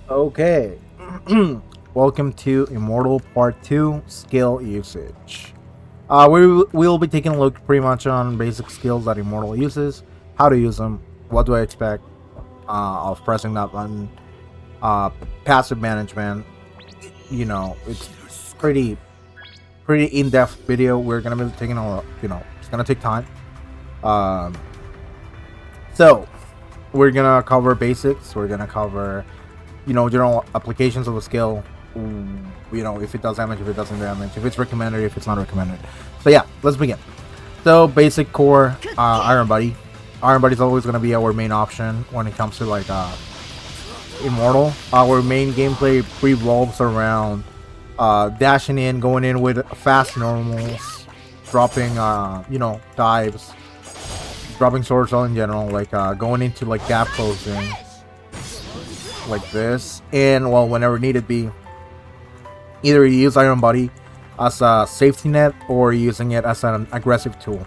Okay. Welcome to Immortal Part 2 Skill Usage. We'll be taking a look pretty much on basic skills that Immortal uses, how to use them, what do I expect of pressing that button, passive management. It's pretty in-depth video. We're gonna be taking it's gonna take time. Um, so we're gonna cover basics. We're gonna cover general applications of a skill. If it does damage, if it doesn't damage, if it's recommended, if it's not recommended. So yeah, let's begin. So basic core, Iron Buddy. Iron Buddy is always going to be our main option when it comes to Immortal. Our main gameplay revolves around dashing in, going in with fast normals, dropping dives, dropping swords all in general, going into gap closing like this, and well, whenever needed be, either you use Iron Body as a safety net or using it as an aggressive tool,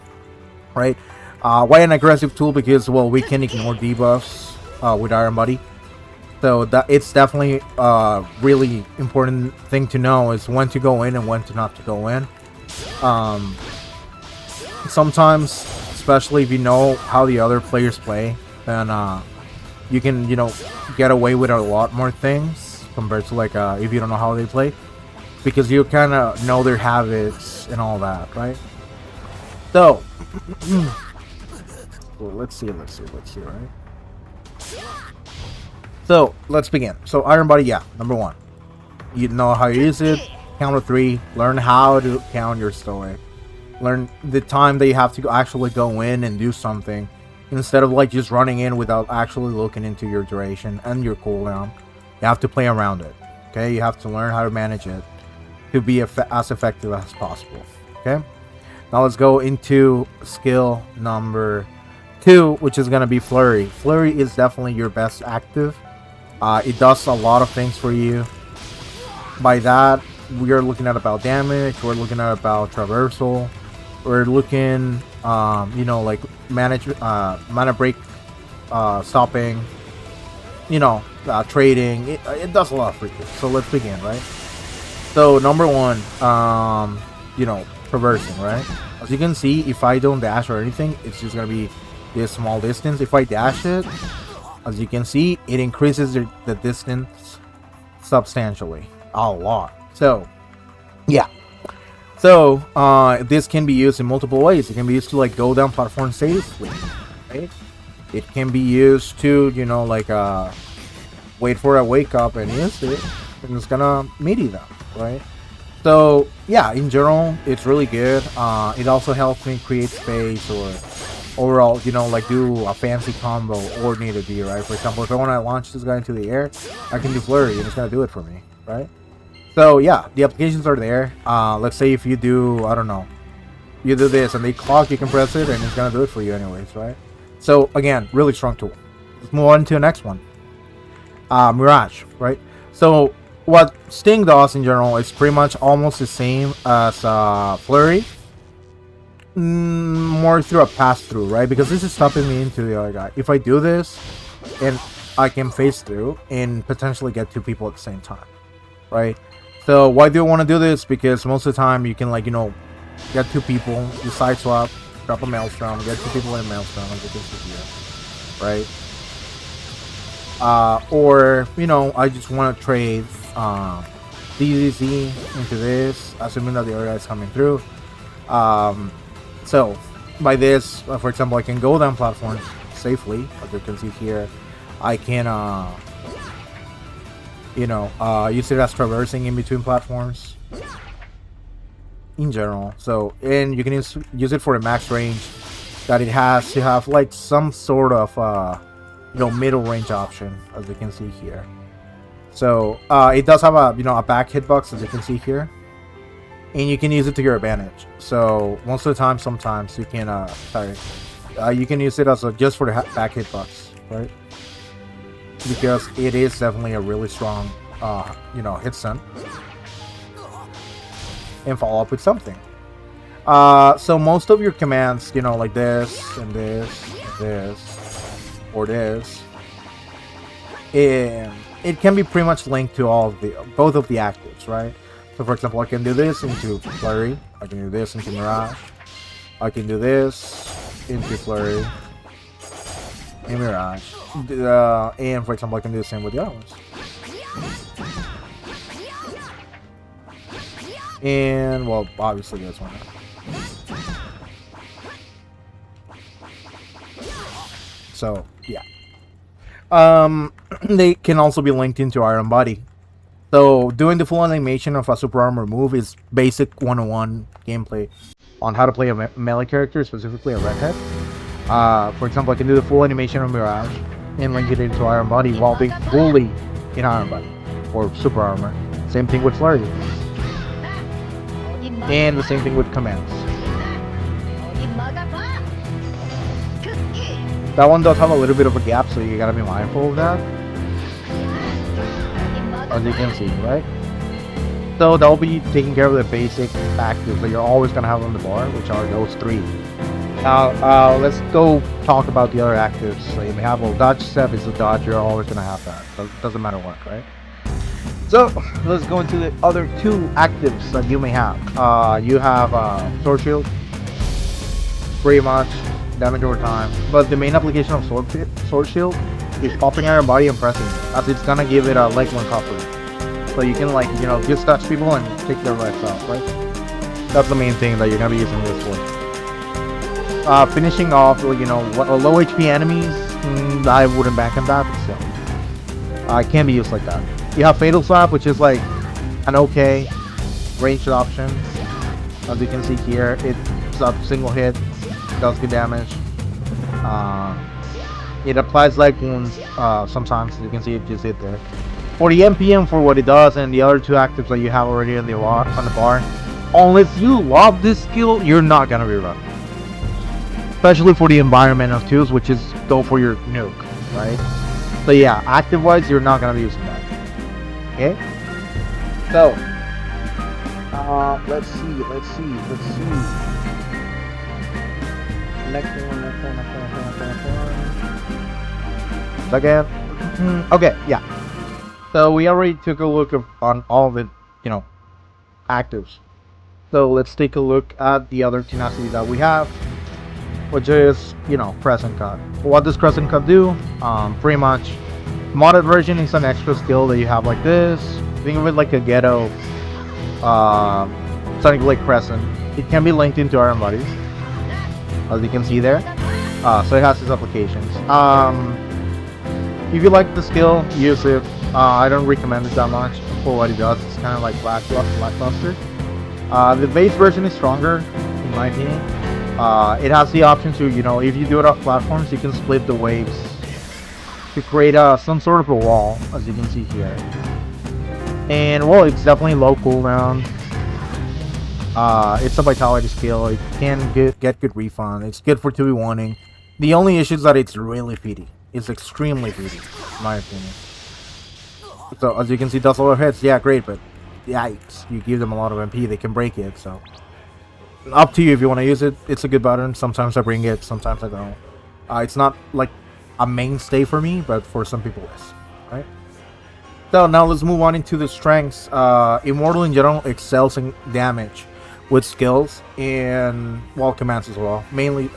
right? Why an aggressive tool? Because well, we can ignore debuffs with Iron Body, so that it's definitely really important thing to know is when to go in and when to not to go in. Sometimes, especially if you know how the other players play, then you can get away with a lot more things compared to if you don't know how they play, because you kind of know their habits and all that, right? So well, let's see, right? So let's begin. So Iron Body, yeah, number one, you know how you use it. Count of 3, learn how to count your story, learn the time that you have to actually go in and do something, instead of just running in without actually looking into your duration and your cooldown. You have to play around it. Okay, you have to learn how to manage it to be as effective as possible. Okay, now let's go into skill number 2, which is going to be Flurry. Flurry is definitely your best active. It does a lot of things for you. By that, we are looking at about damage, we're looking at about traversal, we're looking manage mana break, stopping, trading. It does a lot for you. So let's begin, right? So number one, traversing, right? As you can see, if I don't dash or anything, it's just gonna be this small distance. If I dash it, as you can see, it increases the distance substantially, a lot. So yeah. So this can be used in multiple ways. It can be used to go down platforms safely, right? It can be used to wait for a wake up and use it, and it's gonna melee them, right? So yeah, in general, it's really good. It also helps me create space or overall, do a fancy combo or need to be, right? For example, if I want to launch this guy into the air, I can do Flurry and it's gonna do it for me, right? So yeah, the applications are there. Let's say if you do, I don't know, you do this and they clock, you can press it and it's gonna do it for you anyways, right? So again, really strong tool. Let's move on to the next one. Mirage, right? So what Sting does in general is pretty much almost the same as Flurry. More through a pass-through, right? Because this is stopping me into the other guy. If I do this, and I can phase through and potentially get 2 people at the same time, right? So why do I want to do this? Because most of the time you can get 2 people, you side swap, drop a maelstrom, get 2 people in a maelstrom, as you can see here, right? Or I just want to trade DZZ into this, assuming that the other guy is coming through. So by this, for example, I can go down platforms safely, as you can see here. I can use it as traversing in between platforms in general. So, and you can use it for a max range that it has to have some sort of middle range option, as you can see here. So it does have a back hitbox, as you can see here, and you can use it to your advantage. So most of the time, sometimes you can you can use it as just for the back hitbox, right? Because it is definitely a really strong hit stun and follow up with something. So most of your commands, like this and this and this or this, and it can be pretty much linked to both of the actives, right? So for example, I can do this into Flurry, I can do this into Mirage, I can do this into Flurry and Mirage, and for example, I can do the same with the other ones. And well, obviously this one. So yeah, they can also be linked into Iron Body. So doing the full animation of a super armor move is basic 101 gameplay on how to play a melee character, specifically a redhead. For example, I can do the full animation of Mirage and link it into Iron Body while being fully in Iron Body or super armor. Same thing with Flurry. And the same thing with commands. That one does have a little bit of a gap, so you gotta be mindful of that. As you can see, right? So that'll be taking care of the basic actives that you're always gonna have on the bar, which are those three. Now, let's go talk about the other actives. So you may have, well, dodge step is the dodge, you're always gonna have that. So it doesn't matter what, right? So let's go into the other two actives that you may have. You have Sword Shield, pretty much damage over time, but the main application of Sword Shield is popping Iron Body and pressing it, as it's gonna give it a leg link coupling. So you can, like, you know, just touch people and take their legs off, right? That's the main thing that you're gonna be using this for. Finishing off, you know, low HP enemies, I wouldn't bank on that, but still. It can be used like that. You have Fatal Slap, which is like an okay ranged option. As you can see here, it's a single hit, does good damage. It applies leg wounds sometimes, you can see it just hit there. For the MPM, for what it does, and the other two actives that you have already on the bar, unless you love this skill, you're not gonna be running. Especially for the environment of twos, which is go for your nuke, right? So yeah, active wise, you're not gonna be using that. Okay? So let's see. Next one. Again. Okay, yeah. So we already took a look on all of it, you know, actives. So let's take a look at the other tenacity that we have, which is, you know, Crescent Cut. What does Crescent Cut do? Pretty much, modded version is an extra skill that you have like this. Think of it like a ghetto Sonic Blade Crescent. It can be linked into Iron Bodies, as you can see there. So it has its applications. If you like the skill, use it. I don't recommend it that much for what it does. It's kind of like lackluster. The base version is stronger, in my opinion. It has the option to, you know, if you do it off platforms, you can split the waves to create some sort of a wall, as you can see here. And well, it's definitely low cooldown. It's a vitality skill. It can get good refund. It's good for 2v1ing. The only issue is that it's really feedy. It's extremely feedy, in my opinion. So as you can see, does a lot of hits. Yeah, great, but yikes, you give them a lot of MP, they can break it. So up to you if you want to use it. It's a good button. Sometimes I bring it, sometimes I don't. It's not like a mainstay for me, but for some people it is, right? So now let's move on into the strengths. Immortal in general excels in damage with skills and, well, commands as well, mainly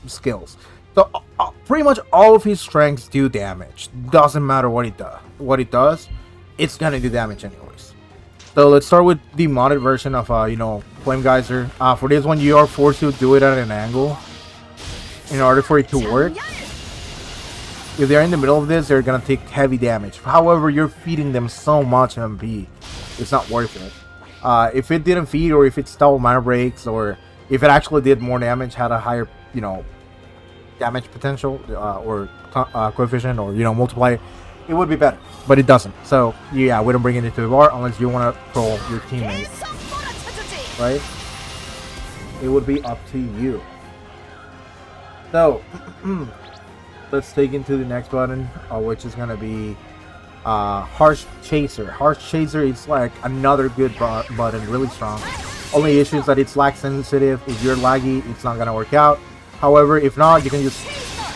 skills. So pretty much all of his strengths do damage. Doesn't matter what it does, it's gonna do damage anyways. So let's start with the modded version of you know, Flame Geyser. For this one, you are forced to do it at an angle in order for it to work. If they're in the middle of this, they're gonna take heavy damage. However, you're feeding them so much MP, it's not worth it. If it didn't feed, or if it stalled mana breaks, or if it actually did more damage, had a higher, you know, damage potential or coefficient, or, you know, multiplier, it would be better, but it doesn't. So yeah, we don't bring it into the bar unless you want to troll your teammate, right? It would be up to you. So let's take into the next button, which is gonna be Harsh Chaser. Harsh Chaser is like another good button, really strong. Only issue is that it's lag sensitive. If you're laggy, it's not gonna work out. However, if not, you can just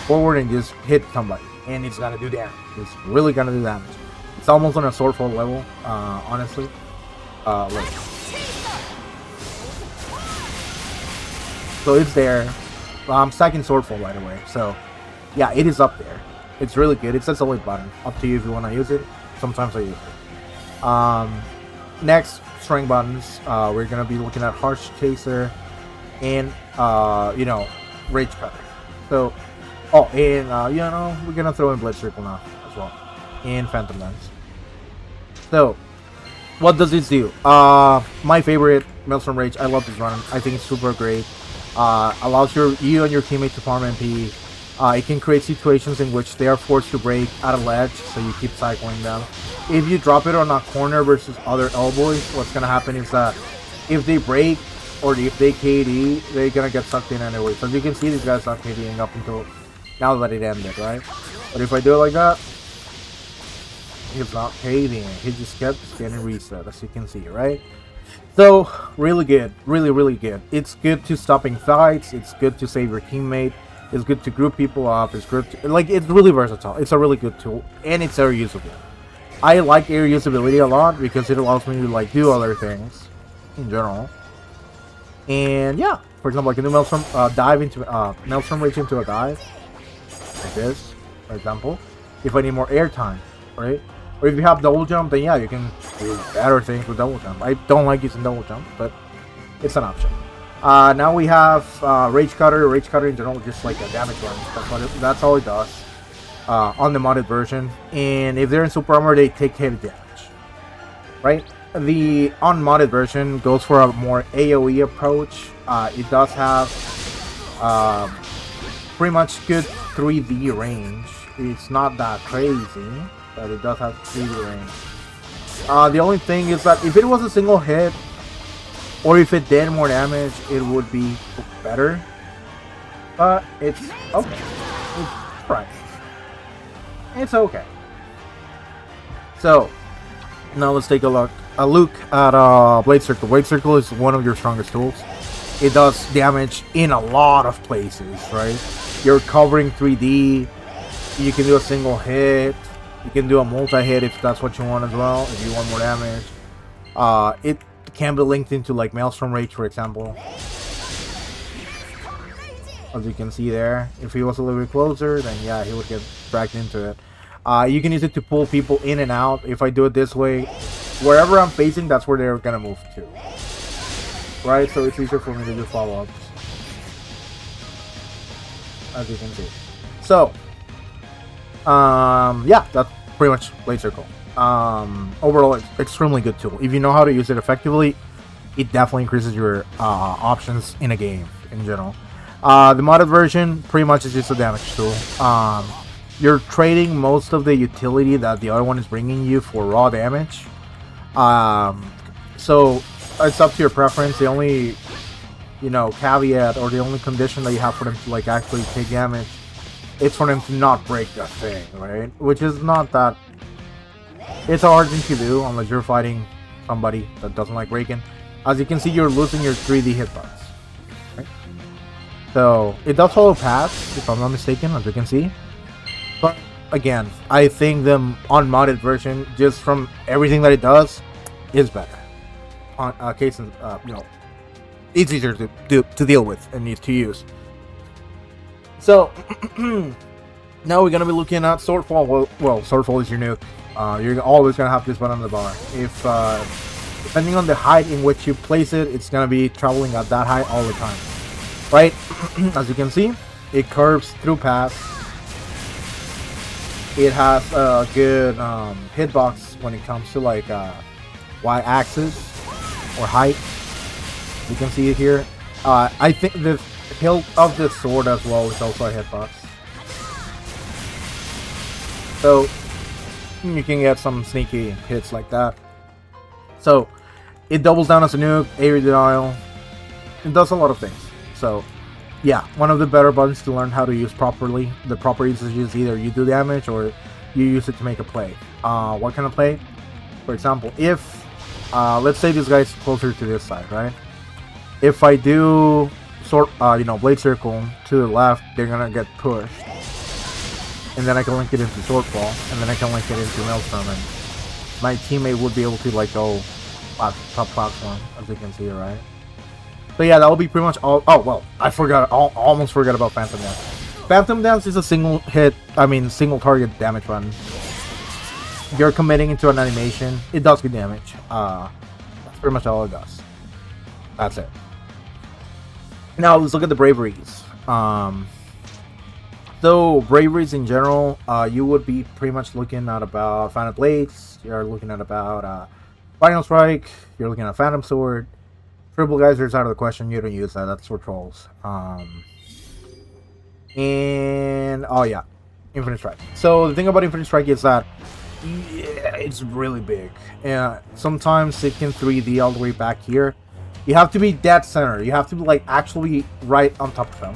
forward and just hit somebody, and it's gonna do damage. It's really gonna do damage. It's almost on a swordfall level, honestly. Look. So it's there. I'm stacking swordfall right away. So yeah, it is up there. It's really good. It's a solid button. Up to you if you want to use it. Sometimes I use it. Next, strength buttons. We're gonna be looking at Harsh Chaser and Rage Cutter. So, and we're gonna throw in Blade Circle now as well, and Phantom Lens. So, what does this do? My favorite, Maelstrom Rage. I love this run. I think it's super great. Allows you and your teammate to farm MP. It can create situations in which they are forced to break at a ledge, so you keep cycling them. If you drop it on a corner versus other elbows, what's gonna happen is that if they break or if they KD, they're gonna get sucked in anyway. So as you can see, these guys are KDing up until now that it ended, right? But if I do it like that, he's not KDing. He just kept getting reset, as you can see, right? So, really good. Really, really good. It's good to stopping fights. It's good to save your teammate. It's good to group people up. It's good to, it's really versatile. It's a really good tool, and it's air usable. I like air usability a lot because it allows me to do other things in general. And yeah, for example, I can do Maelstrom Maelstrom Rage into a dive like this, for example. If I need more air time, right? Or if you have double jump, then yeah, you can do better things with double jump. I don't like using double jump, but it's an option. Now we have Rage Cutter. Rage Cutter in general, just like a damage run. That's all it does on the modded version. And if they're in super armor, they take heavy damage, right? The unmodded version goes for a more AoE approach. It does have pretty much good 3D range. It's not that crazy, but it does have 3D range. The only thing is that if it was a single hit, or if it did more damage, it would be better. But it's okay. It's right. It's okay. So now let's take a look at Blade Circle. Blade Circle is one of your strongest tools. It does damage in a lot of places, right? You're covering 3D. You can do a single hit. You can do a multi-hit if that's what you want as well, if you want more damage. It can be linked into Maelstrom Rage, for example. As you can see there, if he was a little bit closer, then yeah, he would get dragged into it. You can use it to pull people in and out. If I do it this way, wherever I'm facing, that's where they're gonna move to. Right, so it's easier for me to do follow-ups. As you can see. So, yeah, that's pretty much Blade Circle. Overall, it's extremely good tool. If you know how to use it effectively, it definitely increases your options in a game in general. The modded version pretty much is just a damage tool. You're trading most of the utility that the other one is bringing you for raw damage. So it's up to your preference. The only caveat or the only condition that you have for them to actually take damage, it's for them to not break that thing, right? Which is not that. It's a hard thing to do unless you're fighting somebody that doesn't like breaking. As you can see, you're losing your 3D hitbox. Right? So it does follow paths, if I'm not mistaken, as you can see. But again, I think the unmodded version, just from everything that it does, is better. On cases, it's easier to deal with and to use. So now we're gonna be looking at Swordfall. Well, Swordfall is your nuke. You're always gonna have this button on the bar. If depending on the height in which you place it, it's gonna be traveling at that height all the time, right? As you can see, it curves through paths. It has a good hitbox when it comes to y-axis or height. You can see it here. I think the hilt of the sword as well is also a hitbox. So you can get some sneaky hits like that. So it doubles down as a nuke, area denial. It does a lot of things. So yeah, one of the better buttons to learn how to use properly. The proper usage is either you do damage or you use it to make a play. What kind of play? For example, if let's say this guy's closer to this side, right? If I do Blade Circle to the left, they're gonna get pushed. And then I can link it into Swordfall, and then I can link it into Maelstrom, and my teammate would be able to like go top platform, as you can see, right? So yeah, that will be pretty much all. Oh well, I forgot. Almost forgot about Phantom Dance. Phantom Dance is a single target damage run. You're committing into an animation. It does good damage. That's pretty much all it does. That's it. Now let's look at the braveries. So braveries in general, you would be pretty much looking at about Phantom Blades. You're looking at about Final Strike. You're looking at Phantom Sword. Triple Geysers out of the question. You don't use that. That's for trolls. And oh yeah, Infinite Strike. So the thing about Infinite Strike is that it's really big, and sometimes it can 3D all the way back here. You have to be dead center. You have to be like actually right on top of them.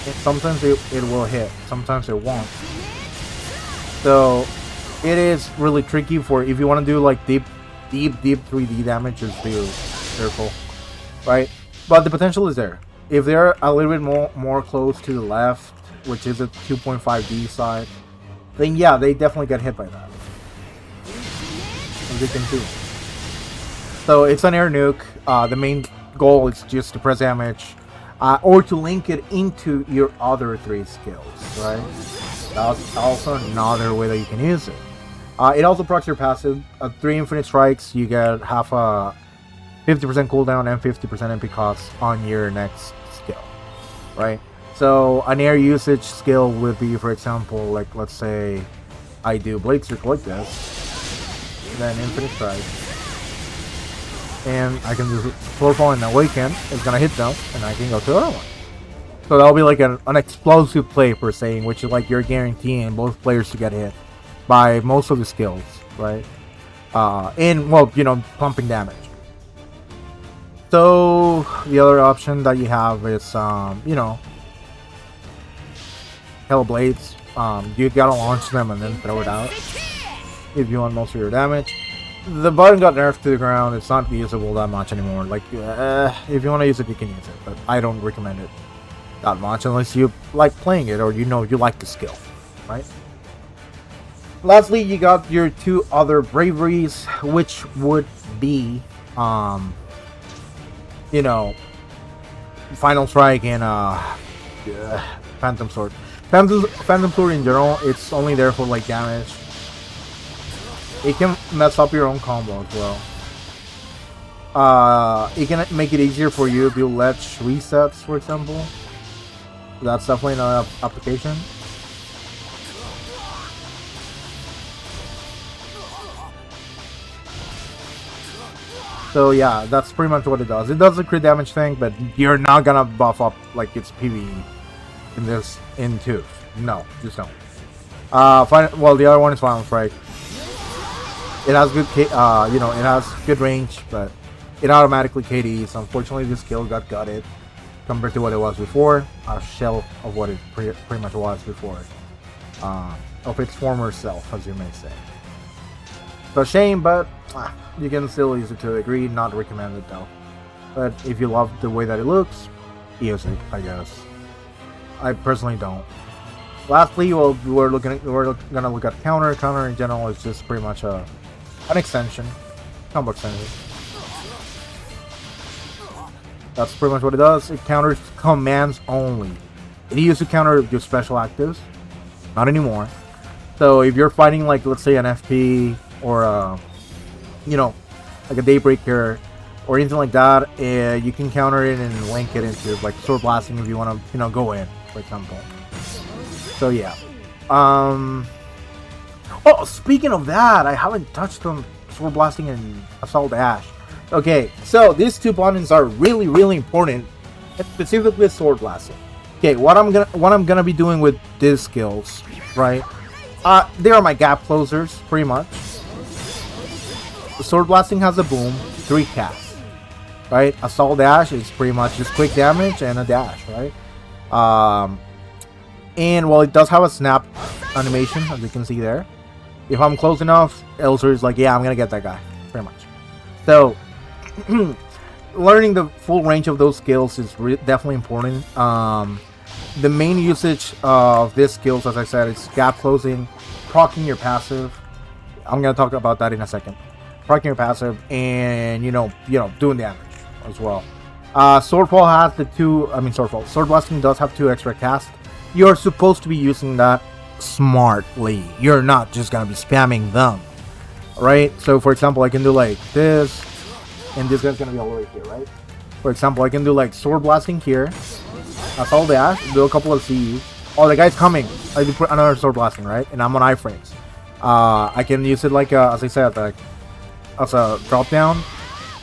And sometimes it will hit. Sometimes it won't. So it is really tricky for if you want to do like deep 3D damage. Just be careful, right? But the potential is there. If they're a little bit more close to the left, which is a 2.5D side, then yeah, they definitely get hit by that. As you can see. So it's an air nuke. The main goal is just to press damage, or to link it into your other 3 skills, right? That's also another way that you can use it. It also procs your passive. 3 infinite strikes, you get half a 50% cooldown and 50% MP cost on your next skill, right? So an air usage skill would be, for example, like let's say I do Blade Circle like this, then Infinite Strike, and I can do Floor Fall and Awaken. It's gonna hit them, and I can go to the other one. So that'll be like an explosive play per se, in which is like you're guaranteeing both players to get hit by most of the skills, right? And well, you know, pumping damage. So the other option that you have is, you know, Hell Blades. You gotta launch them and then throw it out if you want most of your damage. The button got nerfed to the ground. It's not usable that much anymore. Like, if you want to use it, you can use it, but I don't recommend it that much unless you like playing it or you know you like the skill, right? Lastly, you got your 2 other braveries, which would be, you know, Final Strike and Phantom Sword. Phantom Sword in general, it's only there for like damage. It can mess up your own combo as well. It can make it easier for you if you ledge resets, for example. That's definitely an application. So yeah, that's pretty much what it does. It does the crit damage thing, but you're not gonna buff up like it's PvE in 2. No, just don't. Well, the other one is Final Strike. It has good, you know, it has good range, but it automatically KDs. Unfortunately, this skill got gutted compared to what it was before. A shell of what it pretty much was before, of its former self, as you may say. So shame, but you can still use it to a degree. Not recommended though. But if you love the way that it looks, use it, I guess. I personally don't. Lastly, well, we're gonna look at counter. Counter in general is just pretty much an extension, combo extension. That's pretty much what it does. It counters commands only. It used to counter your special actives, not anymore. So if you're fighting like, let's say, an FP or you know, like a Daybreaker or anything like that, you can counter it and link it into like sword blasting if you want to, you know, go in, for example. So yeah. Oh, speaking of that, I haven't touched on sword blasting and assault dash. Okay, so these 2 buttons are really, really important, specifically sword blasting. Okay, what I'm gonna be doing with these skills, right? They are my gap closers, pretty much. The sword blasting has a boom, 3 casts, right? Assault dash is pretty much just quick damage and a dash, right? And while it does have a snap animation, as you can see there, if I'm close enough, Elsword is like, yeah, I'm gonna get that guy, pretty much. So learning the full range of those skills is definitely important. The main usage of these skills, as I said, is gap closing, proccing your passive, I'm gonna talk about that in a second. Proccing your passive and doing damage as well. Swordfall has the Swordfall. Sword Blasting does have 2 extra casts. You're supposed to be using that smartly. You're not just gonna be spamming them, right? So for example, I can do like this, and this guy's gonna be all the way here, right? For example, I can do like Sword Blasting here, assault dash, do a couple of CE. Oh, the guy's coming. I do put another Sword Blasting, right? And I'm on iframes. I can use it like as I said, like as a drop down,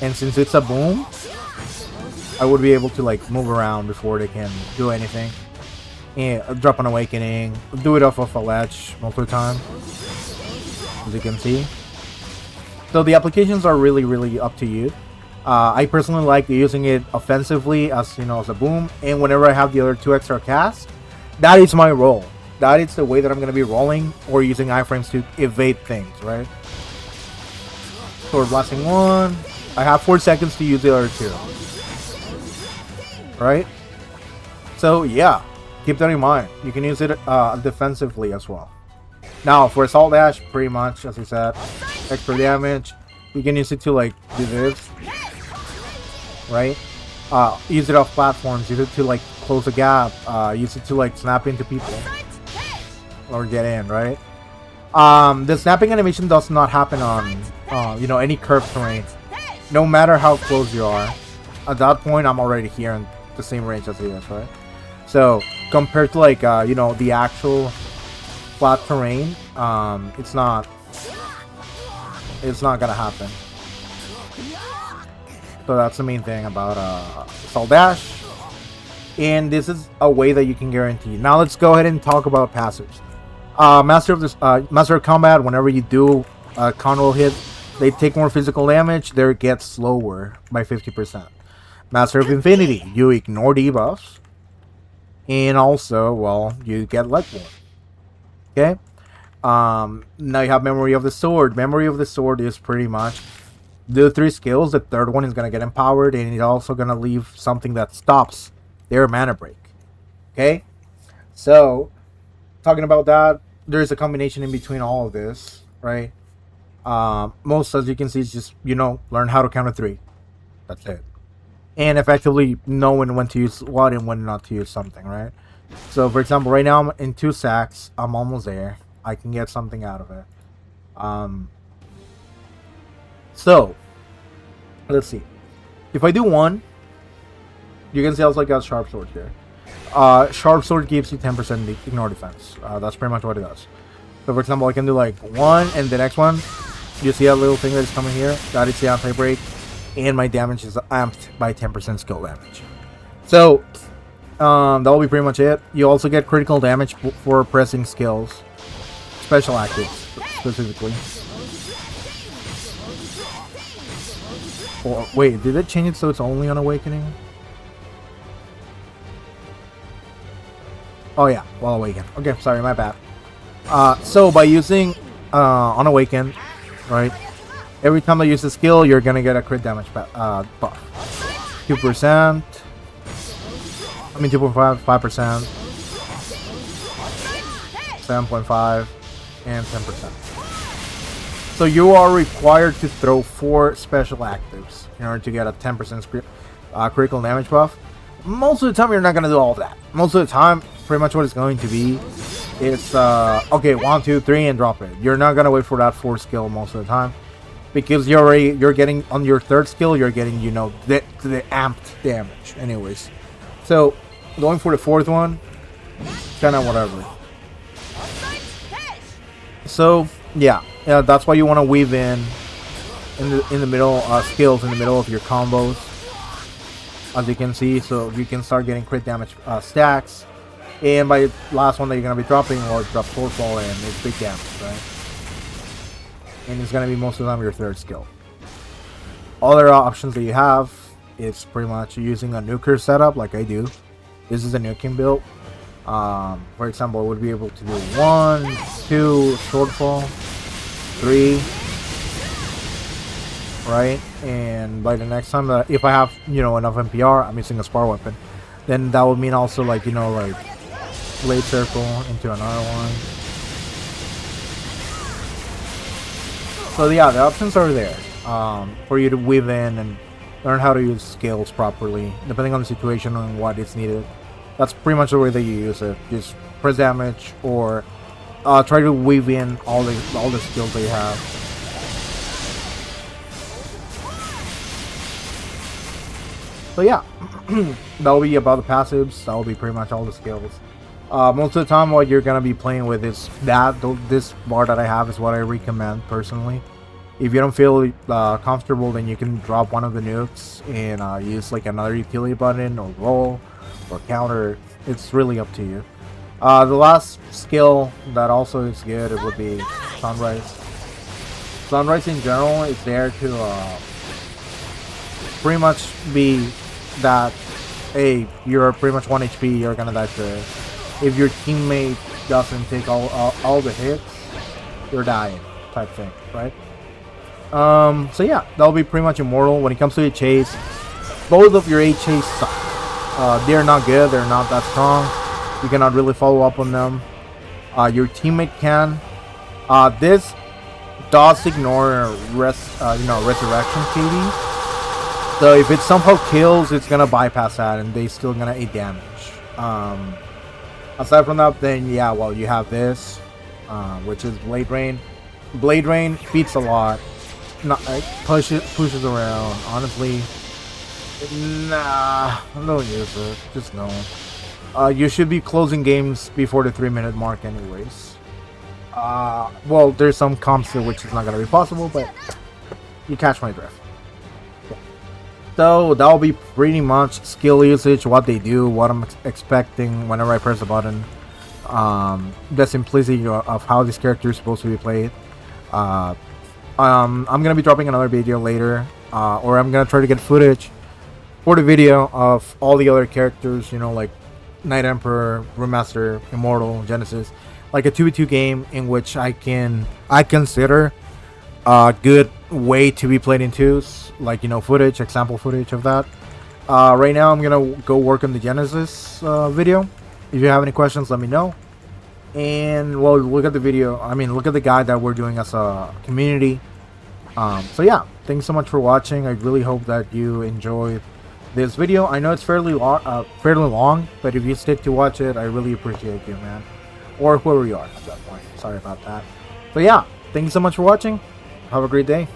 and since it's a boom, I would be able to like move around before they can do anything. And drop an awakening, do it off of a ledge most of the time, as you can see. So the applications are really up to you. I personally like using it offensively as as a boom, and whenever I have the other 2 extra casts, that is my role. That is the way that I'm gonna be rolling or using iframes to evade things, right? Sword Blasting 1. I have 4 seconds to use the other 2. Right? So yeah. Keep that in mind. You can use it defensively as well. Now for assault dash, pretty much as I said, extra damage. You can use it to like do this, right? Use it off platforms. Use it to like close a gap. Use it to like snap into people or get in, right? The snapping animation does not happen on any curved terrain. No matter how close you are, at that point I'm already here in the same range as he is, right? So compared to like the actual flat terrain, it's not gonna happen. So that's the main thing about assault dash, and this is a way that you can guarantee. Now let's go ahead and talk about passives. Master of Combat. Whenever you do a con-roll hit, they take more physical damage. They get slower by 50%. Master of Infinity. You ignore debuffs. And also, well, you get Legborn. Okay? Now you have Memory of the Sword. Memory of the Sword is pretty much the 3 skills. The third one is going to get empowered, and it's also going to leave something that stops their mana break. Okay? So, talking about that, there's a combination in between all of this, right? Most, as you can see, is just, learn how to count to 3. That's it. And effectively knowing when to use what and when not to use something, right? So, for example, right now I'm in 2 sacks. I'm almost there. I can get something out of it. So, let's see. If I do 1, you can see I also got Sharp Sword here. Sharp Sword gives you 10% ignore defense. That's pretty much what it does. So, for example, I can do like 1, and the next one, you see that little thing that is coming here? That is the anti-break. And my damage is amped by 10% skill damage. So, that will be pretty much it. You also get critical damage for pressing skills. Special actives, specifically. Or, wait, did it change it so it's only on Awakening? Oh yeah, while Awaken. Okay, sorry, my bad. So, by using on Awaken, right? Every time I use the skill, you're gonna get a crit damage buff. 2%. 2.5, 5%. 7.5, and 10%. So you are required to throw 4 special actives in order to get a 10% critical damage buff. Most of the time, you're not gonna do all of that. Most of the time, pretty much what it's going to be is okay, 1, 2, 3, and drop it. You're not gonna wait for that 4 skill most of the time. Because you're getting on your 3rd skill, you're getting the amped damage anyways. So going for the 4th one, kind of whatever. So yeah, that's why you want to weave in the middle skills in the middle of your combos, as you can see, so you can start getting crit damage stacks. And by the last one that you're gonna be dropping, well, drop Swordfall, and it's big damage, right? And it's going to be most of the time your 3rd skill. Other options that you have is pretty much using a nuker setup like I do. This is a nuking build. For example, I would be able to do 1, 2, Swordfall, 3, right? And by the next time, if I have enough NPR, I'm using a spar weapon. Then that would mean also like like Blade Circle into another one. So yeah, the options are there for you to weave in and learn how to use skills properly, depending on the situation and what is needed. That's pretty much the way that you use it. Just press damage or try to weave in all the skills that you have. So yeah, that'll be about the passives. That'll be pretty much all the skills. Most of the time, what you're gonna be playing with is this bar that I have is what I recommend personally. If you don't feel comfortable, then you can drop one of the nukes and use like another utility button or roll or counter. It's really up to you. The last skill that also is good, it would be Sunrise. Sunrise in general is there to pretty much be that, hey, you're pretty much 1 HP, you're gonna die to it. If your teammate doesn't take all the hits, you're dying, type thing, right? So yeah, that'll be pretty much immortal. When it comes to a chase, both of your HAs suck. They're not good, they're not that strong. You cannot really follow up on them. Your teammate can. This does ignore resurrection KD. So if it somehow kills, it's gonna bypass that, and they still gonna 8 damage. Aside from that, then yeah, well, you have this, which is Blade Rain. Blade Rain beats a lot. Not pushes around. Honestly, nah, don't use it. Just no. You should be closing games before the 3-minute mark, anyways. Well, there's some comps here which is not gonna be possible, but you catch my drift. So that'll be pretty much skill usage, what they do, what I'm expecting whenever I press the button. The simplicity of how this character is supposed to be played. I'm gonna be dropping another video later, or I'm gonna try to get footage for the video of all the other characters, you know, like Knight Emperor, Brewmaster, Immortal, Genesis, like a 2v2 game in which I consider a good way to be played in twos, like, you know, footage, example footage of that. Right now I'm gonna go work on the Genesis video. If you have any questions, let me know. And well, look at the video, look at the guide that we're doing as a community. So yeah, thanks so much for watching. I really hope that you enjoyed this video. I know it's fairly long, but if you stick to watch it, I really appreciate you, man, or whoever you are at that point. Sorry about that. So yeah, thank you so much for watching. Have a great day.